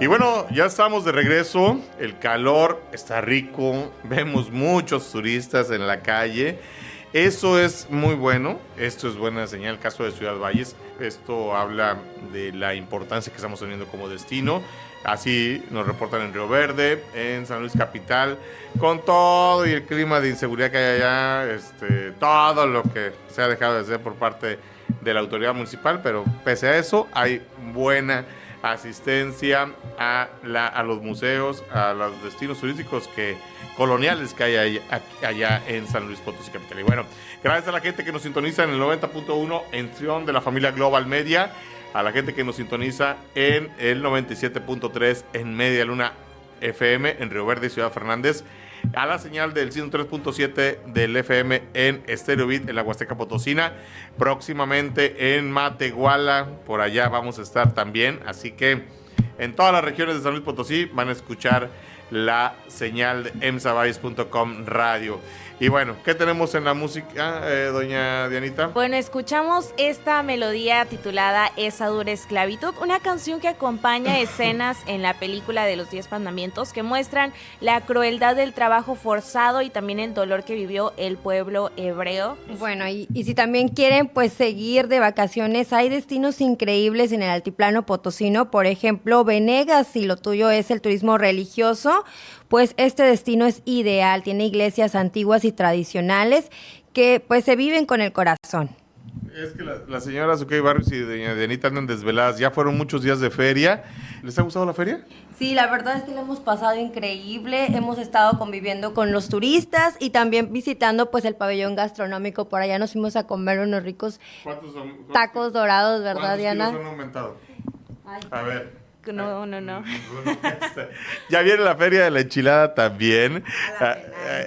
Y bueno, ya estamos de regreso, el calor está rico, vemos muchos turistas en la calle, eso es muy bueno, esto es buena señal, el caso de Ciudad Valles, esto habla de la importancia que estamos teniendo como destino, así nos reportan en Río Verde, en San Luis Capital, con todo y el clima de inseguridad que hay allá, todo lo que se ha dejado de hacer por parte de la autoridad municipal, pero pese a eso hay buena asistencia a los museos, a los destinos turísticos coloniales que hay allá en San Luis Potosí Capital. Y bueno, gracias a la gente que nos sintoniza en el 90.1 en Sion de la familia Global Media, a la gente que nos sintoniza en el 97.3 en Media Luna FM en Río Verde y Ciudad Fernández, a la señal del 103.7 del FM en Stereo Beat en la Huasteca Potosina, próximamente en Matehuala, por allá vamos a estar también, así que en todas las regiones de San Luis Potosí van a escuchar la señal de emsavalles.com radio. Y bueno, ¿qué tenemos en la música, doña Dianita? Bueno, escuchamos esta melodía titulada Esa dura esclavitud, una canción que acompaña escenas en la película de los 10 mandamientos que muestran la crueldad del trabajo forzado y también el dolor que vivió el pueblo hebreo. Bueno, y si también quieren pues seguir de vacaciones, hay destinos increíbles en el altiplano potosino, por ejemplo, Venegas, si lo tuyo es el turismo religioso, pues este destino es ideal, tiene iglesias antiguas y tradicionales que pues se viven con el corazón. Es que la señora Zucay Barrios y doña Dianita andan desveladas, ya fueron muchos días de feria. ¿Les ha gustado la feria? Sí, la verdad es que lo hemos pasado increíble, hemos estado conviviendo con los turistas y también visitando pues el pabellón gastronómico, por allá nos fuimos a comer unos ricos tacos dorados, ¿verdad, Diana? ¿Cuántos kilos han aumentado? Ay. A ver. No. Ya viene la feria de la enchilada también,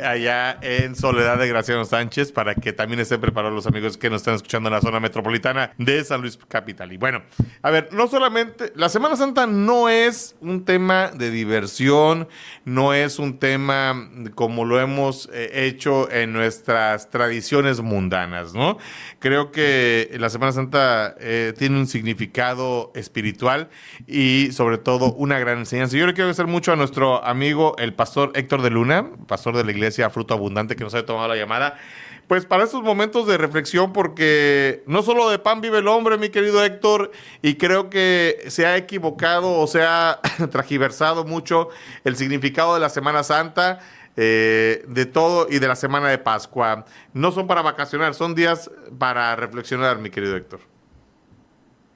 allá en Soledad de Graciano Sánchez, para que también estén preparados los amigos que nos están escuchando en la zona metropolitana de San Luis Capital. Y bueno, a ver, no solamente, la Semana Santa no es un tema de diversión, no es un tema como lo hemos hecho en nuestras tradiciones mundanas, ¿no? Creo que la Semana Santa tiene un significado espiritual y sobre todo una gran enseñanza. Yo le quiero agradecer mucho a nuestro amigo el pastor Héctor de Luna, pastor de la iglesia Fruto Abundante, que nos ha tomado la llamada, pues para estos momentos de reflexión, porque no solo de pan vive el hombre, mi querido Héctor, y creo que se ha equivocado o se ha tragiversado mucho el significado de la Semana Santa, de todo y de la Semana de Pascua. No son para vacacionar, son días para reflexionar, mi querido Héctor.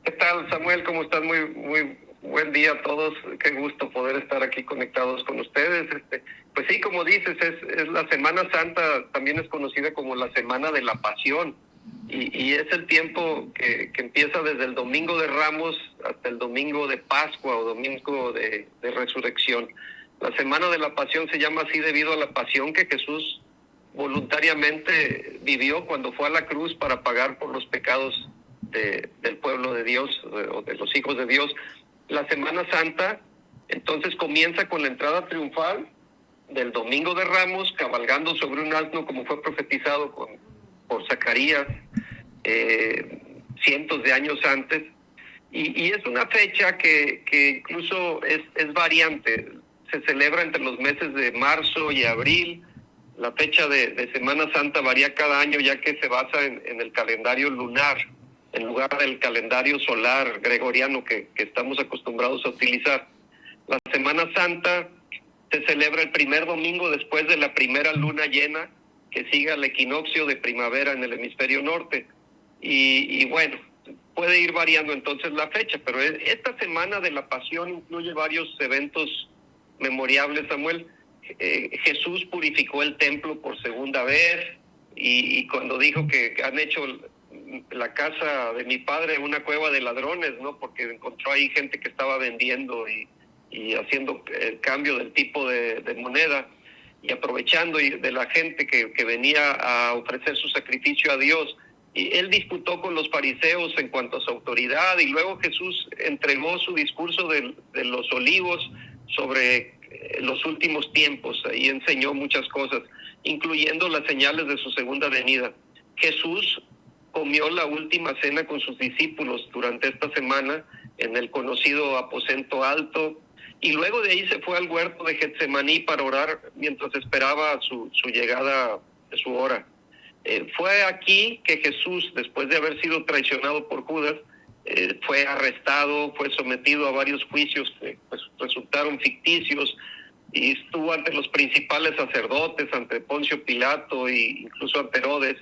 ¿Qué tal, Samuel? ¿Cómo estás? Muy buen día a todos. Qué gusto poder estar aquí conectados con ustedes. Pues sí, como dices, es la Semana Santa, también es conocida como la Semana de la Pasión. Y es el tiempo que empieza desde el Domingo de Ramos hasta el Domingo de Pascua o Domingo de Resurrección. La Semana de la Pasión se llama así debido a la pasión que Jesús voluntariamente vivió cuando fue a la cruz para pagar por los pecados del pueblo de Dios o de los hijos de Dios. La Semana Santa entonces comienza con la entrada triunfal del Domingo de Ramos, cabalgando sobre un asno como fue profetizado por Zacarías cientos de años antes, y es una fecha que incluso es variante, se celebra entre los meses de marzo y abril. La fecha de Semana Santa varía cada año ya que se basa en el calendario lunar en lugar del calendario solar gregoriano que estamos acostumbrados a utilizar. La Semana Santa se celebra el primer domingo después de la primera luna llena que sigue al equinoccio de primavera en el hemisferio norte. Y bueno, puede ir variando entonces la fecha, pero esta Semana de la Pasión incluye varios eventos memorables, Samuel. Jesús purificó el templo por segunda vez y cuando dijo que han hecho la casa de mi padre una cueva de ladrones, ¿no? Porque encontró ahí gente que estaba vendiendo y haciendo el cambio del tipo de moneda y aprovechando de la gente que venía a ofrecer su sacrificio a Dios. Y él disputó con los fariseos en cuanto a su autoridad, y luego Jesús entregó su discurso de los olivos sobre los últimos tiempos. Ahí enseñó muchas cosas, incluyendo las señales de su segunda venida. Jesús comió la última cena con sus discípulos durante esta semana en el conocido aposento alto, y luego de ahí se fue al huerto de Getsemaní para orar mientras esperaba su llegada de su hora. Fue aquí que Jesús, después de haber sido traicionado por Judas, fue arrestado, fue sometido a varios juicios que pues, resultaron ficticios, y estuvo ante los principales sacerdotes, ante Poncio Pilato e incluso ante Herodes.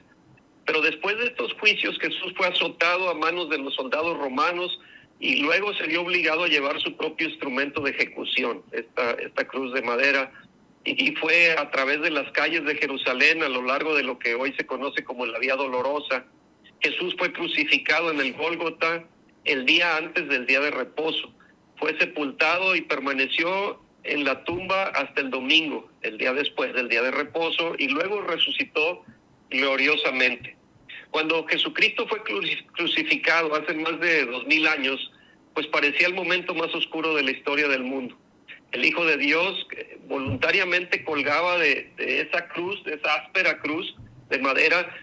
Pero después de estos juicios, Jesús fue azotado a manos de los soldados romanos y luego se vio obligado a llevar su propio instrumento de ejecución, esta cruz de madera, y fue a través de las calles de Jerusalén, a lo largo de lo que hoy se conoce como la Vía Dolorosa. Jesús fue crucificado en el Gólgota el día antes del día de reposo. Fue sepultado y permaneció en la tumba hasta el domingo, el día después del día de reposo, y luego resucitó gloriosamente. Cuando Jesucristo fue crucificado hace más de 2000 años, pues parecía el momento más oscuro de la historia del mundo. El Hijo de Dios voluntariamente colgaba de esa cruz, de esa áspera cruz de madera,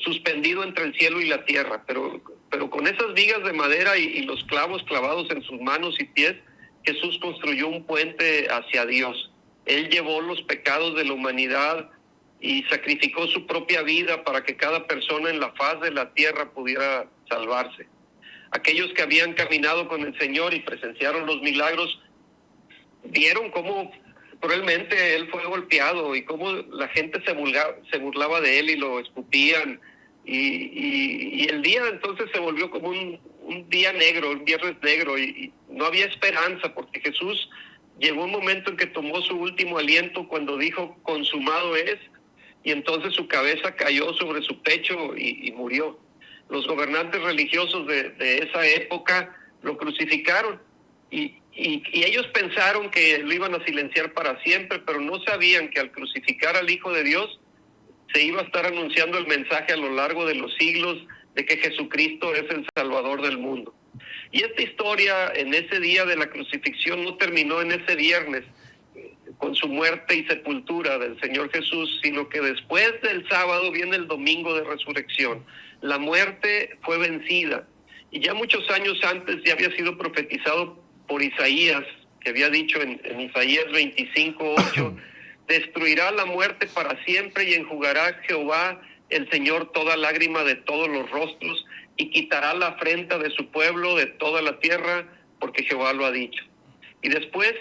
suspendido entre el cielo y la tierra, pero con esas vigas de madera y los clavos clavados en sus manos y pies, Jesús construyó un puente hacia Dios. Él llevó los pecados de la humanidad y sacrificó su propia vida para que cada persona en la faz de la tierra pudiera salvarse. Aquellos que habían caminado con el Señor y presenciaron los milagros, vieron cómo cruelmente Él fue golpeado y cómo la gente se burlaba de Él y lo escupían. Y el día entonces se volvió como un día negro, un viernes negro, y no había esperanza, porque Jesús llegó un momento en que tomó su último aliento cuando dijo, consumado es, y entonces su cabeza cayó sobre su pecho y murió. Los gobernantes religiosos de esa época lo crucificaron, y ellos pensaron que lo iban a silenciar para siempre, pero no sabían que al crucificar al Hijo de Dios se iba a estar anunciando el mensaje a lo largo de los siglos de que Jesucristo es el Salvador del mundo. Y esta historia en ese día de la crucifixión no terminó en ese viernes con su muerte y sepultura del Señor Jesús, sino que después del sábado viene el domingo de resurrección. La muerte fue vencida, y ya muchos años antes ya había sido profetizado por Isaías, que había dicho en Isaías 25:8, destruirá la muerte para siempre y enjugará Jehová el Señor toda lágrima de todos los rostros, y quitará la afrenta de su pueblo de toda la tierra, porque Jehová lo ha dicho. Y después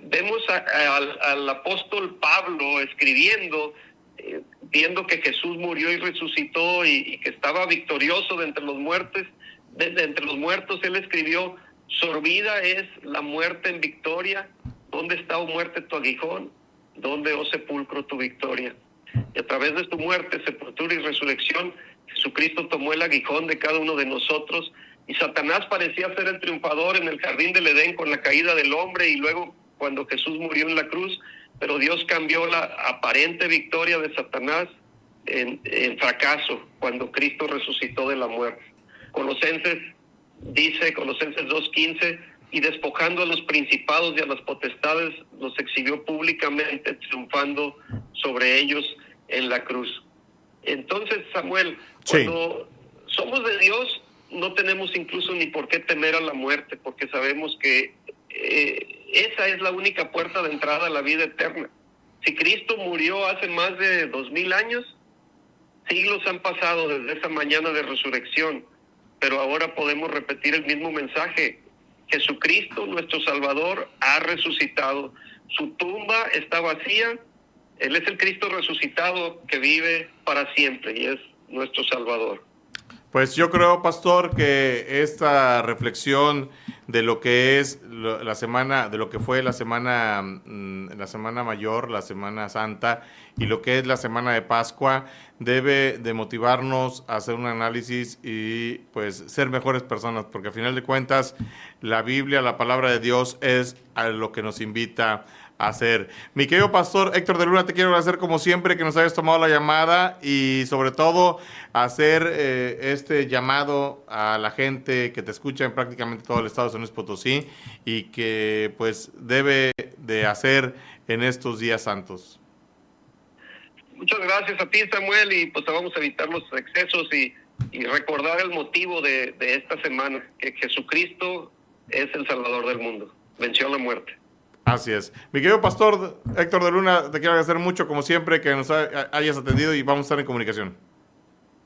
vemos al apóstol Pablo escribiendo, viendo que Jesús murió y resucitó y que estaba victorioso de entre los muertos. Él escribió, sorbida es la muerte en victoria. ¿Dónde está, oh muerte, tu aguijón? ¿Dónde, oh sepulcro, tu victoria? Y a través de tu muerte, sepultura y resurrección, Jesucristo tomó el aguijón de cada uno de nosotros, y Satanás parecía ser el triunfador en el jardín del Edén con la caída del hombre y luego cuando Jesús murió en la cruz, pero Dios cambió la aparente victoria de Satanás en fracaso cuando Cristo resucitó de la muerte. Colosenses 2:15, y despojando a los principados y a las potestades, los exhibió públicamente, triunfando sobre ellos en la cruz. Entonces, Samuel, cuando somos de Dios, no tenemos incluso ni por qué temer a la muerte, porque sabemos que esa es la única puerta de entrada a la vida eterna. Si Cristo murió hace más de 2000 años, siglos han pasado desde esa mañana de resurrección, pero ahora podemos repetir el mismo mensaje. Jesucristo, nuestro Salvador, ha resucitado. Su tumba está vacía. Él es el Cristo resucitado que vive para siempre y es nuestro Salvador. Pues yo creo, pastor, que esta reflexión de lo que es la semana, de lo que fue la semana mayor, la Semana Santa, y lo que es la semana de Pascua, debe de motivarnos a hacer un análisis y pues ser mejores personas, porque al final de cuentas la Biblia, la palabra de Dios, es a lo que nos invita a hacer. Mi querido pastor Héctor de Luna, te quiero agradecer como siempre que nos hayas tomado la llamada y sobre todo hacer este llamado a la gente que te escucha en prácticamente todo el estado de San Luis Potosí y que pues debe de hacer en estos días santos. Muchas gracias a ti, Samuel, y pues vamos a evitar los excesos y recordar el motivo de esta semana, que Jesucristo es el Salvador del mundo. venció la muerte. Así es. Mi querido pastor Héctor de Luna, te quiero agradecer mucho, como siempre, que nos hayas atendido y vamos a estar en comunicación.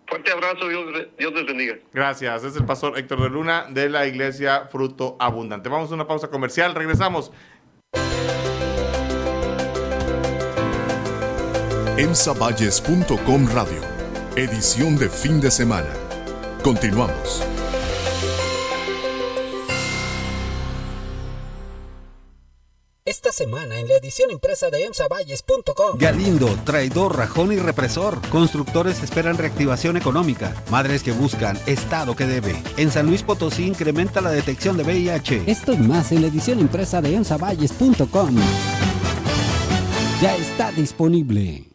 Fuerte abrazo, Dios les bendiga. Gracias. Es el pastor Héctor de Luna de la Iglesia Fruto Abundante. Vamos a una pausa comercial. Regresamos. emsavalles.com Radio, edición de fin de semana. Continuamos. Esta semana en la edición impresa de emsavalles.com. Galindo, traidor, rajón y represor. Constructores esperan reactivación económica. Madres que buscan estado que debe. En San Luis Potosí incrementa la detección de VIH. Esto y más en la edición impresa de emsavalles.com. Ya está disponible.